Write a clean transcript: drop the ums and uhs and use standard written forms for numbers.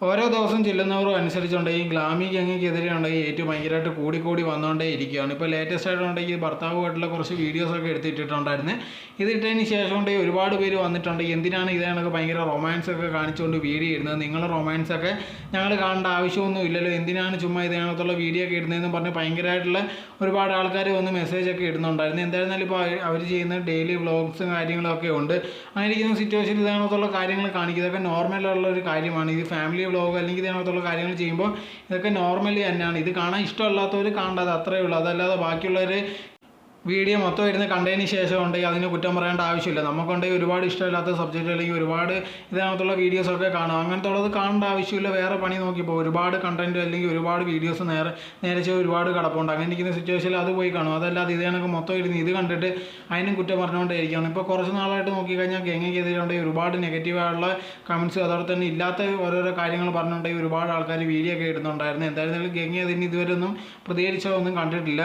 ഓരോ ദിവസം ചെല്ലുന്നവരും അനുസരിച്ചുണ്ടെങ്കിൽ ഗ്ലാമി ഗംഗയ്ക്കെതിരെ ഉണ്ടെങ്കിൽ ഏറ്റവും ഭയങ്കരമായിട്ട് കൂടി വന്നുകൊണ്ടേ ഇരിക്കുകയാണ്. ഇപ്പോൾ ലേറ്റസ്റ്റ് ആയിട്ടുണ്ടെങ്കിൽ ഭർത്താവുമായിട്ടുള്ള കുറച്ച് വീഡിയോസൊക്കെ എടുത്തിട്ടുണ്ടായിരുന്നു. ഇതിട്ടതിന് ശേഷം ഉണ്ടെങ്കിൽ ഒരുപാട് പേര് വന്നിട്ടുണ്ട്, എന്തിനാണ് ഇതേ കണക്ക് ഭയങ്കര റൊമാൻസൊക്കെ കാണിച്ചുകൊണ്ട് വീഡിയോ ഇടുന്നത്, നിങ്ങൾ റൊമാൻസൊക്കെ ഞങ്ങൾ കാണേണ്ട ആവശ്യമൊന്നും ഇല്ലല്ലോ, എന്തിനാണ് ചുമ്മാ ഇതേ കണക്കുള്ള വീഡിയോ ഒക്കെ ഇടുന്നതെന്ന് പറഞ്ഞ് ഭയങ്കരമായിട്ടുള്ള ഒരുപാട് ആൾക്കാർ വന്ന് മെസ്സേജൊക്കെ ഇടുന്നുണ്ടായിരുന്നു. എന്തായിരുന്നാലും ഇപ്പോൾ അവർ ചെയ്യുന്ന ഡെയിലി വ്ളോഗ്സും കാര്യങ്ങളൊക്കെ ഉണ്ട്. അങ്ങനെ ഇരിക്കുന്ന സിറ്റുവേഷനിൽ ഇതേ കണക്കുള്ള കാര്യങ്ങൾ കാണിക്കുക, ഇതൊക്കെ നോർമലുള്ള ഒരു കാര്യമാണ്. ഇത് ഫാമിലി വ്ളോഗ് അല്ലെങ്കിൽ ഇതിനകത്തുള്ള കാര്യങ്ങൾ ചെയ്യുമ്പോൾ ഇതൊക്കെ നോർമലി തന്നെയാണ്. ഇത് കാണാൻ ഇഷ്ടമല്ലാത്തവർ കാണേണ്ടത് അത്രയേ ഉള്ളൂ. അതല്ലാതെ ബാക്കിയുള്ളവർ വീഡിയോ മൊത്തം ഇരുന്ന് കണ്ടതിന് ശേഷം ഉണ്ടെങ്കിൽ അതിന് കുറ്റം പറയേണ്ട ആവശ്യമില്ല. നമുക്കുണ്ടെങ്കിൽ ഒരുപാട് ഇഷ്ടമില്ലാത്ത സബ്ജക്റ്റ് അല്ലെങ്കിൽ ഒരുപാട് ഇതിനകത്തുള്ള വീഡിയോസൊക്കെ കാണാം, അങ്ങനത്തെ ഉള്ളത് കാണേണ്ട ആവശ്യമില്ല. വേറെ പണി നോക്കിപ്പോൾ ഒരുപാട് കണ്ടൻറ്റ് അല്ലെങ്കിൽ ഒരുപാട് വീഡിയോസ് നേരെ ഒരുപാട് കിടപ്പുണ്ട്. അങ്ങനെ ഇരിക്കുന്ന സിറ്റുവേഷനിൽ അത് പോയി കാണും. അതല്ലാതെ ഇത് കണക്ക് മൊത്തം ഇരുന്ന് ഇത് കണ്ടിട്ട് അതിനും കുറ്റം പറഞ്ഞുകൊണ്ടേയിരിക്കുകയാണ്. ഇപ്പോൾ കുറച്ച് നാളായിട്ട് നോക്കിക്കഴിഞ്ഞാൽ ഗംഗയ്ക്കെതിരെ ഉണ്ടെങ്കിൽ ഒരുപാട് നെഗറ്റീവായുള്ള കമൻസ്, അതോടെ തന്നെ ഇല്ലാത്ത ഓരോരോ കാര്യങ്ങൾ പറഞ്ഞുകൊണ്ടെങ്കിൽ ഒരുപാട് ആൾക്കാർ വീഡിയോ ഒക്കെ ഇടുന്നുണ്ടായിരുന്നു. എന്തായിരുന്നാലും ഗംഗ അതിന് ഇതുവരെ ഒന്നും പ്രതികരിച്ചതൊന്നും കണ്ടിട്ടില്ല.